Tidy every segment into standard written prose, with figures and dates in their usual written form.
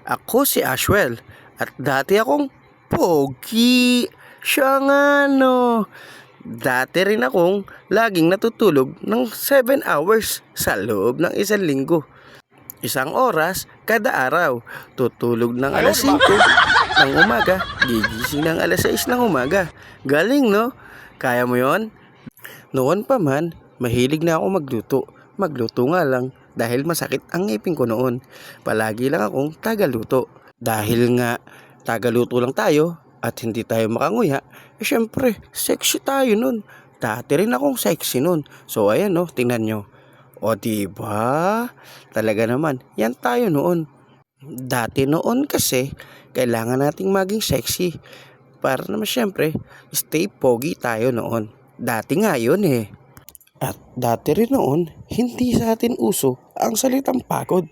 Ako si Ashwell at dati akong pogi. Siya nga no. Dati rin akong laging natutulog ng 7 hours sa loob ng isang linggo. Isang oras kada araw. Tutulog ng alas 5 ng umaga, gigising ng alas 6 ng umaga. Galing no? Kaya mo yon? Noon pa man, mahilig na ako magluto. Magluto nga lang dahil masakit ang ngipin ko noon. Palagi lang akong tagaluto. Dahil nga tagaluto lang tayo at hindi tayo makanguya, syempre sexy tayo nun. Dati rin akong sexy nun. So ayan no, tingnan nyo. O diba? Talaga naman, yan tayo noon. Dati noon kasi, kailangan nating maging sexy. Para naman syempre, stay pogi tayo noon. Dati nga yun eh. At dati rin noon, hindi sa atin uso ang salitang pagod.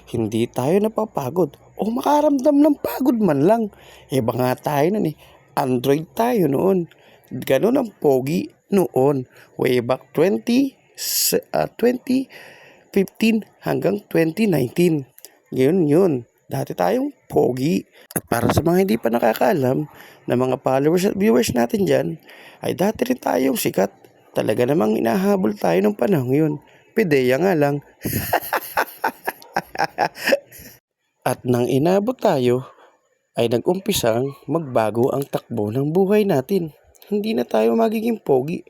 Hindi tayo napapagod o makaramdam ng pagod man lang. Iba nga tayo nun eh. Android tayo noon. Ganun ang pogi noon. Way back 2015 hanggang 2019. Yun. Dati tayong pogi. At para sa mga hindi pa nakakaalam na mga followers at viewers natin dyan, ay dati rin tayong sikat. Talaga namang inahabol tayo ng panahon yun. Pideya nga lang. At nang inabot tayo, ay nag-umpisang magbago ang takbo ng buhay natin. Hindi na tayo magiging pogi.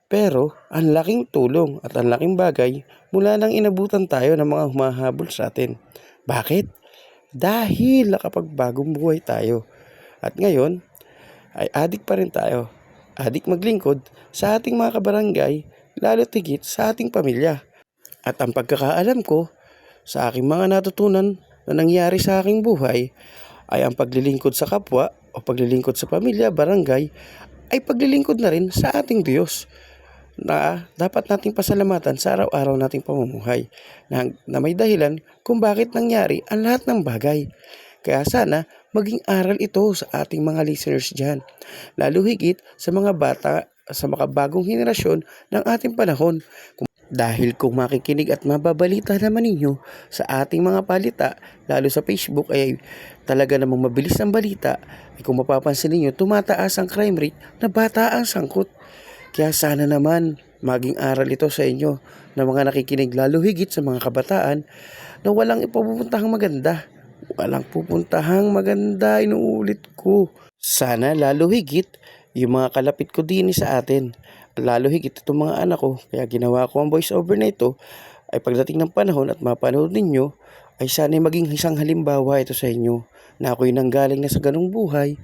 Pero ang laking tulong at ang laking bagay mula nang inabutan tayo ng mga humahabol sa atin. Bakit? Dahil nakapagbagong buhay tayo. At ngayon, ay adik pa rin tayo. Adik maglingkod sa ating mga kabarangay, lalo tigit sa ating pamilya. At ang pagkakaalam ko sa aking mga natutunan na nangyari sa aking buhay ay ang paglilingkod sa kapwa o paglilingkod sa pamilya, barangay, ay paglilingkod na rin sa ating Diyos na dapat nating pasalamatan sa araw-araw nating pamumuhay na may dahilan kung bakit nangyari ang lahat ng bagay. Kaya sana maging aral ito sa ating mga listeners dyan. Lalo higit sa mga bata, sa mga bagong henerasyon ng ating panahon. Dahil kung makikinig at mababalita naman ninyo sa ating mga balita, lalo sa Facebook ay talaga namang mabilis ang balita, ay kung mapapansin ninyo, tumataas ang crime rate na bata ang sangkot. Kaya sana naman maging aral ito sa inyo na mga nakikinig, lalo higit sa mga kabataan na walang ipupuntahang maganda. Walang pupuntahang maganda, inuulit ko. Sana lalo higit yung mga kalapit ko din sa atin. Lalo higit itong mga anak ko. Kaya ginawa ko ang voice over na ito ay pagdating ng panahon at mapanood ninyo ay sana maging isang halimbawa ito sa inyo na ako'y nanggaling na sa ganung buhay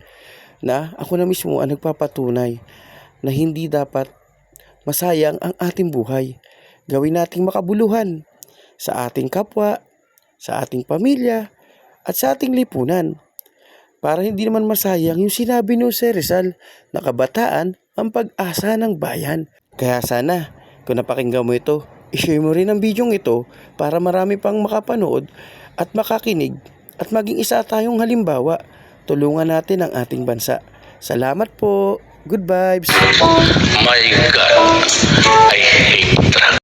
na ako na mismo ang nagpapatunay na hindi dapat masayang ang ating buhay. Gawin nating makabuluhan sa ating kapwa, sa ating pamilya, at sa ating lipunan. Para hindi naman masayang yung sinabi ni Jose Rizal na kabataan ang pag-asa ng bayan. Kaya sana, kung napakinggan mo ito, i-share mo rin ang video ito para marami pang makapanood at makakinig at maging isa tayong halimbawa. Tulungan natin ang ating bansa. Salamat po. Good vibes. My God, I hate drugs.